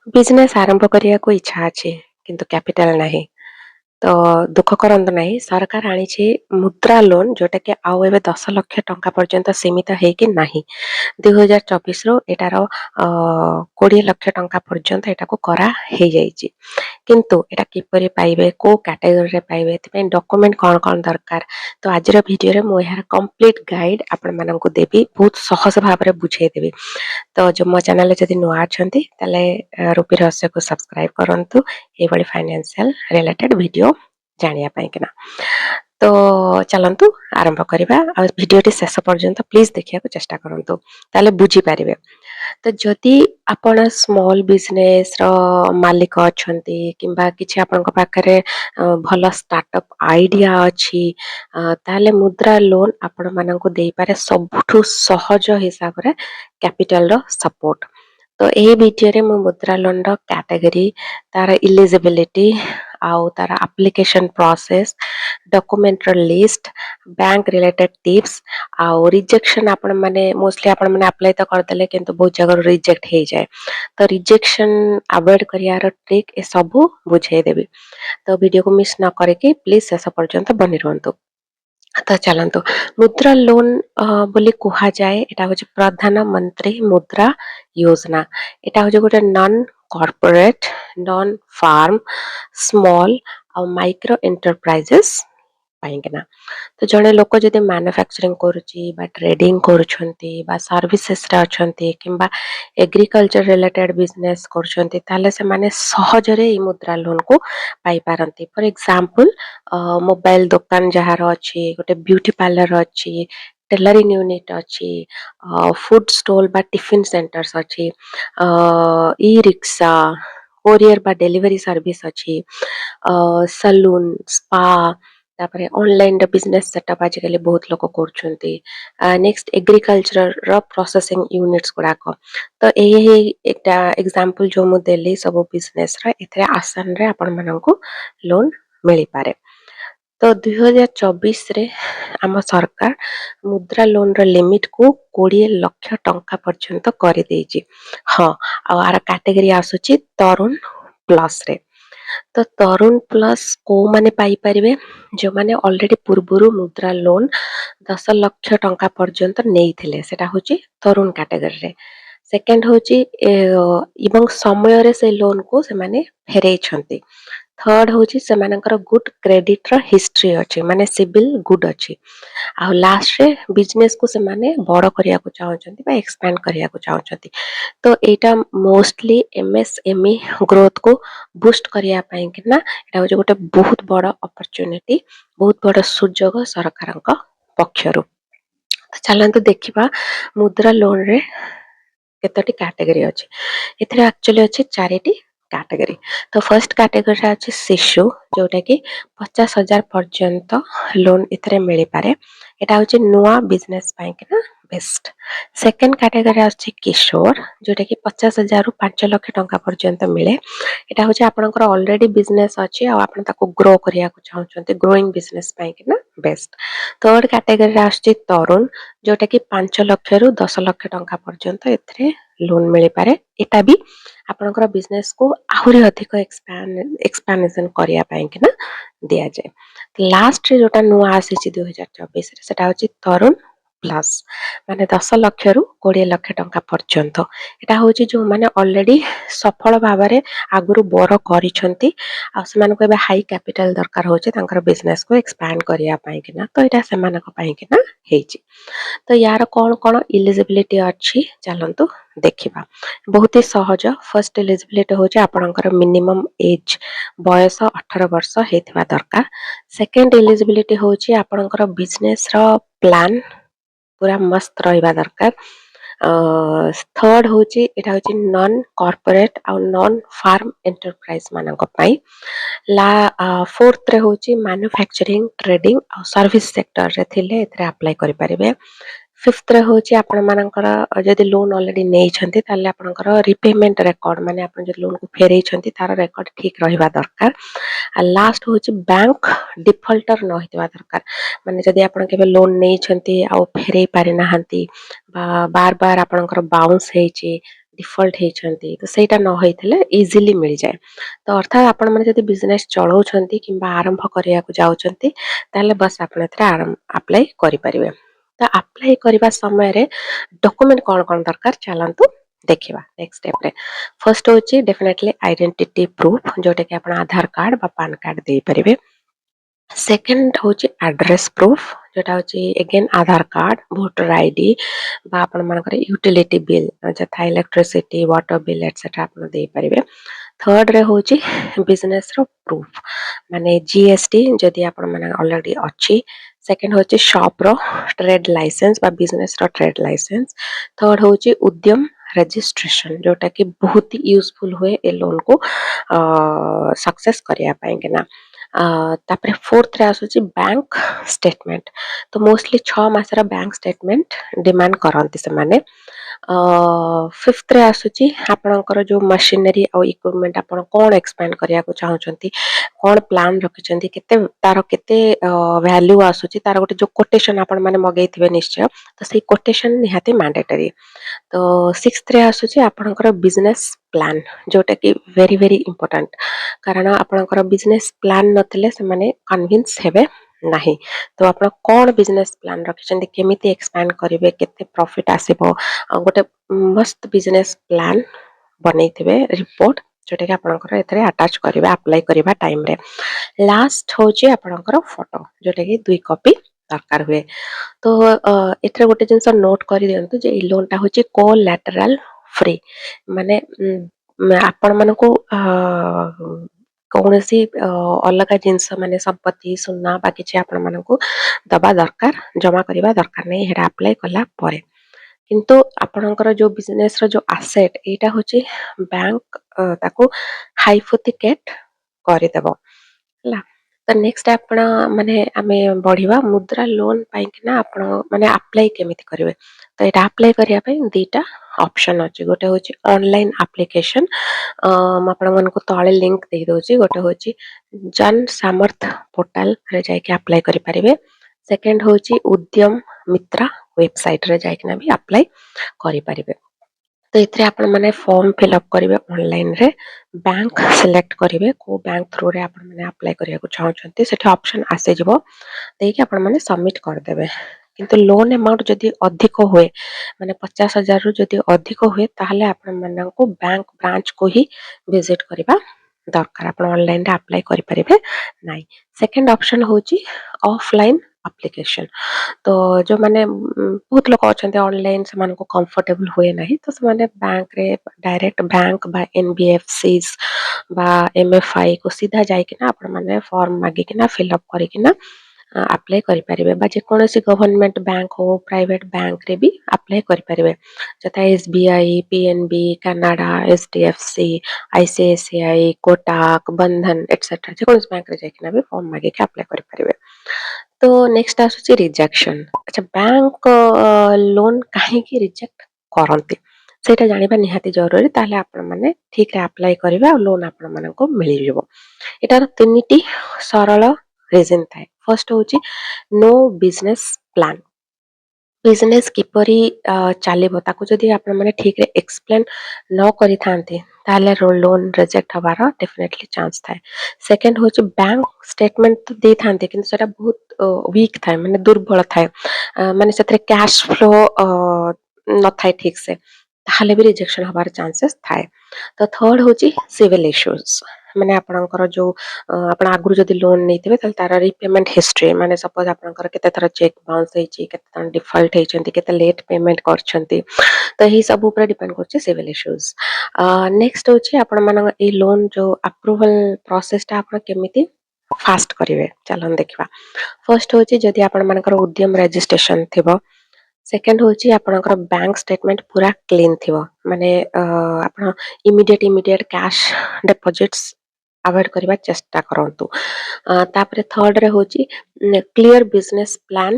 Business आरंभ करिया को इच्छा अछि किंतु कैपिटल नाही तो दुख करंतु नाही सरकार आनिछि मुद्रा लोन जोटा कि आउ एबे 10 लाख टंका पर्यंत सीमित है कि नाही 2024 रो एटारो 20 लाख टंका पर्यंत एटा को करा हे जाइछि किंतु एटा किपरि पाइबे को कैटेगरी रे पाइबे एथिपे डॉक्यूमेंट कोन दरकार तो आजर वीडियो रे मो यार कंप्लीट गाइड आपण मानन को देबी बहुत सहज भाव रे बुझाई देबी तो जो मो चैनल जदि नुआ अछंती तले रूपी रहस्य को सब्सक्राइब करंतु ए बडी फाइनेंशियल रिलेटेड वीडियो जानिया पाई किना तो चलंतु आरंभ करिबा आ वीडियोटी शेष पर्यंत प्लीज देखिया को चेष्टा करंतु ताले बुझी पारिबे तो जदि आपण स्मॉल बिजनेस रो मालिक अछंती किंबा किछि आपनक पाखरे भल स्टार्टअप आइडिया अछि ताले मुद्रा लोन आपण माननकु देई पारे सबठु सहज हिसाब रे कैपिटल रो सपोर्ट तो ए वीडियो रे मु मुद्रा लोन रो कैटेगरी तार इलिजिबिलिटी आउ तार एप्लीकेशन प्रोसेस डॉक्यूमेंट रो लिस्ट बैंक रिलेटेड टिप्स आउ रिजेक्शन आपण माने मोस्टली आपण माने अप्लाई तो कर देले किंतु बहुत जगह रिजेक्ट हे जाए तो रिजेक्शन अवॉइड करियार ट्रिक ए सब बुझाई देबी तो वीडियो को मिस न करे कि प्लीज शेष पर्यंत बनी रहंतु तो चलंतु मुद्रा लोन बोली कुहा जाए एटा होची प्रधानमंत्री मुद्रा योजना एटा होची गोटे non corporate non farm small और माइक्रो एंटरप्राइजेस पाइंकिना तो जड़े लोक जदि मैन्युफैक्चरिंग करुची बा ट्रेडिंग करुछंती बा सर्विसेस रे अछंती किंबा एग्रीकल्चर रिलेटेड बिजनेस करुछंती ताले से माने सहजरे ई मुद्रा लोन को पाई पारंती फॉर एग्जांपल मोबाइल दुकान जहार अछि गोटे ब्यूटी पार्लर अछि टेलरिंग यूनिट अछि फूड स्टॉल बा टिफिन सेंटर्स अछि ई रिक्शा कोरियर बा डिलीवरी सर्विस अछि सलून स्पा तापरे ऑनलाइन बिजनेस सेटअप आजिकली बहुत लोग करछंती नेक्स्ट एग्रीकल्चर रो प्रोसेसिंग यूनिट्स गुडाक तो एही एकटा एग्जांपल जो मु देली सब बिजनेस रे एथे आसान रे आपण माननकु लोन मिली पारे तो 2024 रे आम सरकार मुद्रा लोन रो लिमिट को 20 लाख टंका पर्यंत कर देछि हां आ आर कैटेगरी आसुची तरुण प्लस रे तो तरुण प्लस को माने पाई परिबे जो माने ऑलरेडी पूर्वरु मुद्रा लोन 10 लाख टंका पर्यंत नेइथिले सेटा होची तरुण कैटेगरी रे सेकंड होची एवं समय रे से लोन को से माने फेरै छंती थर्ड होची से मानकर गुड क्रेडिट रो हिस्ट्री अछि माने सिविल गुड अछि आ लास्ट रे बिजनेस को से माने बड़ करिया को चाहछंती बा एक्सपैंड करिया को चाहछंती तो एटा मोस्टली एमएसएमई ग्रोथ को बूस्ट करिया पाई किना एटा होची गोटे बहुत बड़ अपॉर्चुनिटी बहुत बड़ सुजोग सरकारक पक्षरु तो चलंतु देखिबा मुद्रा लोन रे केतोटी कैटेगरी अछि एथरे एक्चुअली अछि चारिटी कैटेगरी तो फर्स्ट कैटेगरी रा अछि शिशु जोटा कि 50,000 पर्यंत लोन इथरे मिली पारे एटा होची नुवा बिजनेस पाई किना बेस्ट सेकंड कैटेगरी अछि किशोर जोटा कि 50,000 रु 5 लाख टंका पर्यंत मिले एटा होची आपनकर ऑलरेडी बिजनेस अछि आ आपन ताको ग्रो करिया को चाहछंती ग्रोइंग बिजनेस पाई किना बेस्ट थर्ड कैटेगरी रा अछि तरुण जोटा कि 5 लाख रु 10 लाख टंका पर्यंत एथरे लोन मिली पारे एटा भी आपनकर बिजनेस को आहुरी अधिक एक्सपेंशन करिया पाई किना दिया जाए लास्ट रे जोटा नुआ आसी 2024 रे सेटा होची तरुण प्लस माने 10 लाख रु 20 लाख टंका पर्यंत एटा होची जो माने ऑलरेडी सफल भाबरे आगुरु बर करिसंती आ समान को एबे हाई कैपिटल दरकार होची तांकर बिजनेस को एक्सपैंड करिया पाई किना तो एटा समान को पाई किना हेची तो यार कौन कौन इलिजिबिलिटी अच्छी चलंतु देखिबा बहुत ही सहज फर्स्ट इलिजिबिलिटी होची आपनकर मिनिमम एज बयस 18 वर्ष हेथिबा दरकार सेकंड इलिजिबिलिटी होची आपनकर बिजनेस रो प्लान पूरा मस्त रहिबा दरकार थर्ड होची एटा होची नॉन कॉर्पोरेट आ नॉन फार्म एंटरप्राइज मानक पई ला फोर्थ रे होची मैन्युफैक्चरिंग ट्रेडिंग आ सर्विस सेक्टर रे थिले एथरे अप्लाई करि परिबे फिफ्थ रे होची आपण मानकर जदि लोन ऑलरेडी नै छंती ताले आपनकर रिपेमेंट रिकॉर्ड माने आपण जे लोन को फेरै छंती तार रिकॉर्ड ठीक रहिबा दरकार आ लास्ट होची बैंक डिफॉल्टर न होइतबा दरकार माने जदि आपण केबे लोन नै छंती आ फेरै पारि नाहंती बार बार आपनकर बाउंस हेची डिफल्ट ହେଇଛନ୍ତି ତ ସେଇଟା ନ ହେଇଥିଲେ ଇଜିଲି ମିଳିଯାଏ। ତ ଅର୍ଥାତ୍ ଆପଣମାନେ ଯଦି ବିଜନେସ୍ ଚଳଉଛନ୍ତି କିମ୍ବା ଆରମ୍ଭ କରିବାକୁ ଯାଉଛନ୍ତି ତାହେଲେ ବସ୍ ଆପଣ ଏଥିରେ ଆପ୍ଲାଏ କରିପାରିବେ। ତ ଆପ୍ଲାଏ କରିବା ସମୟରେ ଡକୁମେଣ୍ଟ କଣ କଣ ଦରକାର ଚାଲନ୍ତୁ ଦେଖିବା ନେକ୍ସଟ ଷ୍ଟେପରେ। ଫର୍ଷ୍ଟ ହେଉଛି ଡେଫିନେଟଲି ଆଇଡେଣ୍ଟିଟି ପ୍ରୁଫ୍ ଯୋଉଟାକି ଆପଣ ଆଧାର କାର୍ଡ ବା ପାନ କାର୍ଡ ଦେଇପାରିବେ। ସେକେଣ୍ଡ ହେଉଛି ଆଡ୍ରେସ୍ ପ୍ରୁଫ୍ ଯୋଉଟା ହେଉଛି ଏଗେନ୍ ଆଧାର କାର୍ଡ ଭୋଟର ଆଇଡି ବା ଆପଣମାନଙ୍କର ୟୁଟିଲିଟି ବିଲ୍ ଯଥା ଇଲେକ୍ଟ୍ରିସିଟି ୱାଟର ବିଲ୍ ଏଟସେଟ୍ରା ଆପଣ ଦେଇପାରିବେ। ଥର୍ଡରେ ହେଉଛି ବିଜନେସ୍ର ପ୍ରୁଫ୍ ମାନେ ଜିଏସ୍ଟି ଯଦି ଆପଣମାନେ ଅଲରେଡ଼ି ଅଛି। ସେକେଣ୍ଡ ହେଉଛି ସପ୍ର ଟ୍ରେଡ୍ ଲାଇସେନ୍ସ ବା ବିଜନେସ୍ର ଟ୍ରେଡ୍ ଲାଇସେନ୍ସ। ଥର୍ଡ ହେଉଛି ଉଦ୍ୟମ ରେଜିଷ୍ଟ୍ରେସନ୍ ଯୋଉଟାକି ବହୁତ ୟୁଜଫୁଲ୍ ହୁଏ ଏ ଲୋନ୍କୁ ସକ୍ସେସ୍ କରିବା ପାଇଁକିନା। ତାପରେ ଫୋର୍ଥରେ ଆସୁଛି ବ୍ୟାଙ୍କ ଷ୍ଟେଟମେଣ୍ଟ। ତ ମୋଷ୍ଟଲି 6 ମାସର ବ୍ୟାଙ୍କ ଷ୍ଟେଟମେଣ୍ଟ ଡିମାଣ୍ଡ କରନ୍ତି ସେମାନେ। ଫିଫ୍ଥରେ ଆସୁଛି ଆପଣଙ୍କର ଯେଉଁ ମସିନେରୀ ଆଉ ଇକ୍ୱିପମେଣ୍ଟ ଆପଣ କ'ଣ ଏକ୍ସପାଣ୍ଡ କରିବାକୁ ଚାହୁଁଛନ୍ତି, କ'ଣ ପ୍ଲାନ୍ ରଖିଛନ୍ତି, ତାର କେତେ ଭ୍ୟାଲ୍ୟୁ ଆସୁଛି, ତାର ଗୋଟେ ଯେଉଁ କୋଟେସନ୍ ଆପଣମାନେ ମଗେଇଥିବେ ନିଶ୍ଚୟ, ତ ସେଇ କୋଟେସନ୍ ନିହାତି ମ୍ୟାଣ୍ଡେଟରୀ। ତ ସିକ୍ସଥରେ ଆସୁଛି ଆପଣଙ୍କର ବିଜନେସ୍ ପ୍ଲାନ୍ ଯୋଉଟାକି ଭେରି ଭେରି ଇମ୍ପୋର୍ଟାଣ୍ଟ କାରଣ ଆପଣଙ୍କର ବିଜନେସ୍ ପ୍ଲାନ୍ ନଥିଲେ ସେମାନେ କନଭିନ୍ସ ହେବେ ନାହିଁ। ତ ଆପଣ କ'ଣ ବିଜନେସ୍ ପ୍ଲାନ୍ ରଖିଛନ୍ତି, କେମିତି ଏକ୍ସପାଣ୍ଡ କରିବେ, କେତେ ପ୍ରଫିଟ୍ ଆସିବ, ଆଉ ଗୋଟେ ମସ୍ତ ବିଜନେସ୍ ପ୍ଲାନ୍ ବନେଇଥିବେ ରିପୋର୍ଟ ଯୋଉଟାକି ଆପଣଙ୍କର ଏଥିରେ ଆଟାଚ୍ କରିବେ ଆପ୍ଲାଏ କରିବା ଟାଇମ୍ରେ। ଲାଷ୍ଟ ହେଉଛି ଆପଣଙ୍କର ଫଟୋ ଯୋଉଟାକି 2 କପି ଦରକାର ହୁଏ। ତ ଏଥିରେ ଗୋଟେ ଜିନିଷ ନୋଟ୍ କରିଦିଅନ୍ତୁ ଯେ ଏଇ ଲୋନ୍ଟା ହେଉଛି କୋଲାଟରାଲ ଫ୍ରି ମାନେ ଆପଣମାନଙ୍କୁ କୌଣସି ଅଲଗା ଜିନିଷ ମାନେ ସମ୍ପତ୍ତି ସୁନା ବା କିଛି ଆପଣମାନଙ୍କୁ ଦବା ଦରକାର ଜମା କରିବା ଦରକାର ନାହିଁ ଏଇଟା ଆପ୍ଲାଏ କଲା ପରେ। କିନ୍ତୁ ଆପଣଙ୍କର ଯେଉଁ ବିଜନେସ୍ର ଯେଉଁ ଆସେଟ୍ ଏଇଟା ହେଉଛି ବ୍ୟାଙ୍କ ତାକୁ ହାଇପୋଥିକେଟ୍ କରିଦେବ ହେଲା। ତ ନେକ୍ସଟ ଆପଣ ମାନେ ଆମେ ବଢିବା ମୁଦ୍ରା ଲୋନ୍ ପାଇଁକିନା ଆପଣ ମାନେ ଆପ୍ଲାଏ କେମିତି କରିବେ। ତ ଏଇଟା ଆପ୍ଲାଏ କରିବା ପାଇଁ 2ଟା ଅପସନ୍ ଅଛି। ଗୋଟେ ହେଉଛି ଅନଲାଇନ୍ ଆପ୍ଲିକେସନ୍, ମୁଁ ଆପଣମାନଙ୍କୁ ତଳେ ଲିଙ୍କ ଦେଇଦେଉଛି। ଗୋଟେ ହେଉଛି ଜନ ସାମର୍ଥ ପୋର୍ଟାଲରେ ଯାଇକି ଆପ୍ଲାଏ କରିପାରିବେ। ସେକେଣ୍ଡ ହେଉଛି ଉଦ୍ୟମ ମିତ୍ରା ୱେବସାଇଟ୍ରେ ଯାଇକିନା ବି ଆପ୍ଲାଏ କରିପାରିବେ। ତ ଏଥିରେ ଆପଣମାନେ ଫର୍ମ ଫିଲ୍ଅପ୍ କରିବେ ଅନଲାଇନ୍ରେ, ବ୍ୟାଙ୍କ ସିଲେକ୍ଟ କରିବେ କେଉଁ ବ୍ୟାଙ୍କ ଥ୍ରୁରେ ଆପଣମାନେ ଆପ୍ଲାଏ କରିବାକୁ ଚାହୁଁଛନ୍ତି, ସେଠି ଅପସନ୍ ଆସିଯିବ ଦେଇକି ଆପଣମାନେ ସବମିଟ୍ କରିଦେବେ। କିନ୍ତୁ ଲୋନ୍ ଆମାଉଣ୍ଟ ଯଦି ଅଧିକ ହୁଏ ମାନେ 50,000ରୁ ଯଦି ଅଧିକ ହୁଏ ତାହେଲେ ଆପଣମାନଙ୍କୁ ବ୍ୟାଙ୍କ ବ୍ରାଞ୍ଚକୁ ହିଁ ଭିଜିଟ୍ କରିବା ଦରକାର, ଆପଣ ଅନଲାଇନ୍ରେ ଆପ୍ଲାଏ କରିପାରିବେ ନାହିଁ। ସେକେଣ୍ଡ ଅପସନ୍ ହେଉଛି ଅଫଲାଇନ୍ ଆପ୍ଲିକେସନ୍। ତ ଯେଉଁମାନେ ବହୁତ ଲୋକ ଅଛନ୍ତି ଅନଲାଇନ୍ ସେମାନଙ୍କୁ କମ୍ଫର୍ଟେବୁଲ୍ ହୁଏ ନାହିଁ, ତ ସେମାନେ ବ୍ୟାଙ୍କରେ ଡାଇରେକ୍ଟ ବ୍ୟାଙ୍କ ବା NBFCs ବା MFIକୁ ସିଧା ଯାଇକିନା ଆପଣମାନେ ଫର୍ମ ମାଗିକିନା ଫିଲ୍ଅପ୍ କରିକିନା ଆପ୍ଲାଏ କରିପାରିବେ ବା ଯେକୌଣସି ଗଭର୍ଣ୍ଣମେଣ୍ଟ ବ୍ୟାଙ୍କ ହଉ ପ୍ରାଇଭେଟ ବ୍ୟାଙ୍କରେ ବି ଆପ୍ଲାଏ କରିପାରିବେ ଯଥା SBI, PNB, Canara, HDFC, ICICI, Kotak, Bandhan etcetera ଯେକୌଣସି ବ୍ୟାଙ୍କରେ ଯାଇକିନା ବି ଫର୍ମ ମାଗିକି ଆପ୍ଲାଏ କରିପାରିବେ। ତ ନେକ୍ସଟ ଆସୁଛି ରିଜେକ୍ସନ। ଆଚ୍ଛା, ବ୍ୟାଙ୍କ ଲୋନ୍ କାହିଁକି ରିଜେକ୍ଟ କରନ୍ତି ସେଇଟା ଜାଣିବା ନିହାତି ଜରୁରୀ, ତାହେଲେ ଆପଣମାନେ ଠିକରେ ଆପ୍ଲାଏ କରିବେ ଆଉ ଲୋନ୍ ଆପଣମାନଙ୍କୁ ମିଳିଯିବ। ଏଟାର 3ଟି ସରଳ ରିଜନ ଥାଏ। ଫର୍ଷ୍ଟ ହେଉଛି ନୋ ବିଜନେସ୍ ପ୍ଲାନ୍। ବିଜନେସ୍ କିପରି ଚାଲିବ ତାକୁ ଯଦି ଆପଣମାନେ ଠିକରେ ଏକ୍ସପ୍ଲେନ୍ ନ କରିଥାନ୍ତି ତାହେଲେ ଲୋନ୍ ରିଜେକ୍ଟ ହବାର ଡେଫିନେଟଲି ଚାନ୍ସ ଥାଏ। ସେକେଣ୍ଡ ହେଉଛି ବ୍ୟାଙ୍କ ଷ୍ଟେଟମେଣ୍ଟ ତ ଦେଇଥାନ୍ତି କିନ୍ତୁ ସେଟା ବହୁତ ୱିକ୍ ଥାଏ ମାନେ ଦୁର୍ବଳ ଥାଏ, ମାନେ ସେଥିରେ କ୍ୟାଶ ଫ୍ଲୋ ନଥାଏ ଠିକ ସେ, ତାହେଲେ ବି ରିଜେକ୍ସନ ହବାର ଚାନ୍ସେସ୍ ଥାଏ। ତ ଥର୍ଡ ହେଉଛି ସିଭିଲ୍ ଇସ୍ୟୁଜ, ମାନେ ଆପଣଙ୍କର ଯେଉଁ ଆପଣ ଆଗରୁ ଯଦି ଲୋନ୍ ନେଇଥିବେ ତାହେଲେ ତାର ରିପେମେଣ୍ଟ ହିଷ୍ଟ୍ରି ମାନେ ସପୋଜ ଆପଣଙ୍କର କେତେ ଥର ଚେକ୍ ବାଉନ୍ସ ହେଇଛି, କେତେ ଥର ଡିଫଲ୍ଟ ହେଇଛନ୍ତି, କେତେ ଲେଟ୍ ପେମେଣ୍ଟ କରିଛନ୍ତି, ତ ଏହି ସବୁ ଉପରେ ଡିପେଣ୍ଡ କରୁଛି ସିଭିଲ୍ ଇସ୍ୟୁଜ। ନେକ୍ସଟ ହେଉଛି ଆପଣମାନଙ୍କ ଏଇ ଲୋନ୍ ଯେଉଁ ଆପ୍ରୁଭାଲ ପ୍ରୋସେସଟା ଆପଣ କେମିତି ଫାଷ୍ଟ କରିବେ ଚାଲନ୍ତୁ ଦେଖିବା। ଫର୍ଷ୍ଟ ହେଉଛି ଯଦି ଆପଣମାନଙ୍କର ଉଦ୍ୟମ ରେଜିଷ୍ଟ୍ରେସନ ଥିବ। ସେକେଣ୍ଡ ହେଉଛି ଆପଣଙ୍କର ବ୍ୟାଙ୍କ ଷ୍ଟେଟମେଣ୍ଟ ପୁରା କ୍ଲିନ୍ ଥିବ, ମାନେ ଆପଣ ଇମିଡିଏଟ୍ କ୍ୟାsh ଡେପୋଜିଟ୍ସ ଆଭଏଡ୍ କରିବା ଚେଷ୍ଟା କରନ୍ତୁ। ତାପରେ ଥର୍ଡରେ ହେଉଛି କ୍ଲିୟର ବିଜନେସ୍ ପ୍ଲାନ୍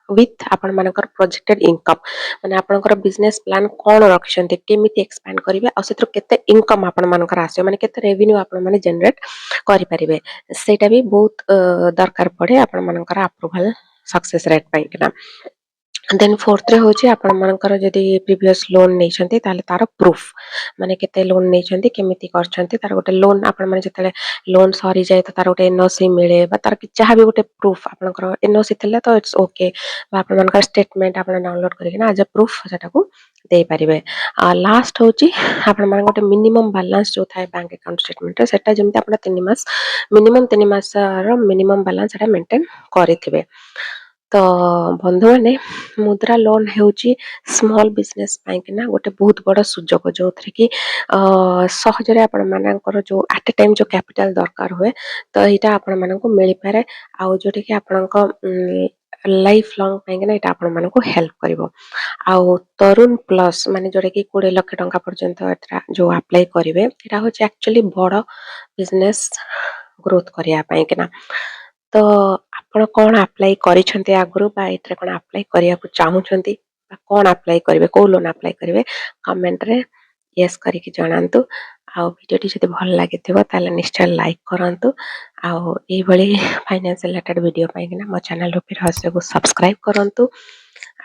ୱିଥ୍ ଆପଣମାନଙ୍କର ପ୍ରୋଜେକ୍ଟେଡ୍ ଇନକମ୍, ମାନେ ଆପଣଙ୍କର ବିଜନେସ୍ ପ୍ଲାନ୍ କ'ଣ ରଖିଛନ୍ତି, କେମିତି ଏକ୍ସପାଣ୍ଡ କରିବେ ଆଉ ସେଥିରୁ କେତେ ଇନକମ୍ ଆପଣମାନଙ୍କର ଆସିବ, ମାନେ କେତେ ରେଭିନ୍ୟୁ ଆପଣମାନେ ଜେନେରେଟ୍ କରିପାରିବେ, ସେଇଟା ବି ବହୁତ ଦରକାର ପଡ଼େ ଆପଣମାନଙ୍କର ଆପ୍ରୁଭାଲ ସକ୍ସେସ୍ ରେଟ୍ ପାଇଁକିନା। ଦେନ୍ ଫୋର୍ଥରେ ହେଉଛି ଆପଣମାନଙ୍କର ଯଦି ପ୍ରିଭିୟସ୍ ଲୋନ୍ ନେଇଛନ୍ତି ତାହେଲେ ତାର ପ୍ରୁଫ୍ ମାନେ କେତେ ଲୋନ୍ ନେଇଛନ୍ତି କେମିତି କରିଛନ୍ତି ତାର ଗୋଟେ ଲୋନ୍ ଆପଣମାନେ ଯେତେବେଳେ ଲୋନ୍ ସରିଯାଏ ତ ତାର ଗୋଟେ ଏନ୍ଓସି ମିଳେ ବା ତାର ଯାହା ବି ଗୋଟେ ପ୍ରୁଫ୍ ଆପଣଙ୍କର ଏନ୍ଓସି ଥିଲେ ତ ଇଟ୍ସ ଓକେ ବା ଆପଣମାନଙ୍କର ଷ୍ଟେଟମେଣ୍ଟ ଆପଣ ଡାଉନଲୋଡ୍ କରିକିନା ଆଜ୍ ଏ ପ୍ରୁଫ୍ ସେଟାକୁ ଦେଇପାରିବେ। ଲାଷ୍ଟ ହେଉଛି ଆପଣମାନଙ୍କ ଗୋଟେ ମିନିମମ୍ ବାଲାନ୍ସ ଯେଉଁ ଥାଏ ବ୍ୟାଙ୍କ ଆକାଉଣ୍ଟ ଷ୍ଟେଟମେଣ୍ଟରେ ସେଟା ଯେମିତି ଆପଣ 3 ମାସ ମିନିମମ୍ 3 ମାସର ମିନିମମ୍ ବାଲାନ୍ସ ସେଟା ମେଣ୍ଟେନ୍ କରିଥିବେ। ତ ବନ୍ଧୁମାନେ ମୁଦ୍ରା ଲୋନ୍ ହେଉଛି ସ୍ମଲ୍ ବିଜନେସ୍ ପାଇଁକିନା ଗୋଟେ ବହୁତ ବଡ଼ ସୁଯୋଗ ଯେଉଁଥିରେ କି ସହଜରେ ଆପଣମାନଙ୍କର ଯେଉଁ ଆଟ୍ ଏ ଟାଇମ୍ ଯେଉଁ କ୍ୟାପିଟାଲ ଦରକାର ହୁଏ ତ ଏଇଟା ଆପଣମାନଙ୍କୁ ମିଳିପାରେ ଆଉ ଯେଉଁଟାକି ଆପଣଙ୍କ ଲାଇଫ୍ ଲଙ୍ଗ୍ ପାଇଁକିନା ଏଇଟା ଆପଣମାନଙ୍କୁ ହେଲ୍ପ କରିବ। ଆଉ ତରୁଣ ପ୍ଲସ୍ ମାନେ ଯେଉଁଟାକି 20 ଲକ୍ଷ ଟଙ୍କା ପର୍ଯ୍ୟନ୍ତ ଏଟା ଯେଉଁ ଆପ୍ଲାଏ କରିବେ ଏଇଟା ହେଉଛି ଆକ୍ଚୁଆଲି ବଡ଼ ବିଜନେସ୍ ଗ୍ରୋଥ୍ କରିବା ପାଇଁକିନା। ତ ଆପଣ କ'ଣ ଆପ୍ଲାଏ କରିଛନ୍ତି ଆଗରୁ ବା ଏଥିରେ କ'ଣ ଆପ୍ଲାଏ କରିବାକୁ ଚାହୁଁଛନ୍ତି ବା କ'ଣ ଆପ୍ଲାଏ କରିବେ କେଉଁ ଲୋନ୍ ଆପ୍ଲାଏ କରିବେ କମେଣ୍ଟରେ ୟେସ୍ କରିକି ଜଣାନ୍ତୁ। ଆଉ ଭିଡ଼ିଓଟି ଯଦି ଭଲ ଲାଗିଥିବ ତାହେଲେ ନିଶ୍ଚୟ ଲାଇକ୍ କରନ୍ତୁ। ଆଉ ଏଇଭଳି ଫାଇନାନ୍ସିଆଲ ରିଲେଟେଡ୍ ଭିଡ଼ିଓ ପାଇଁକିନା ମୋ ଚ୍ୟାନେଲ ରୁପି ରହସ୍ୟକୁ ସବସ୍କ୍ରାଇବ୍ କରନ୍ତୁ।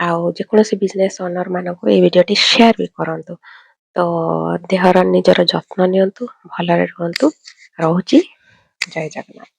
ଆଉ ଯେକୌଣସି ବିଜନେସ୍ ଓନର୍ ମାନଙ୍କୁ ଏଇ ଭିଡ଼ିଓଟି ସେୟାର ବି କରନ୍ତୁ। ତ ଦେହର ନିଜର ଯତ୍ନ ନିଅନ୍ତୁ ଭଲରେ ରୁହନ୍ତୁ ରହୁଛି ଜୟ ଜଗନ୍ନାଥ।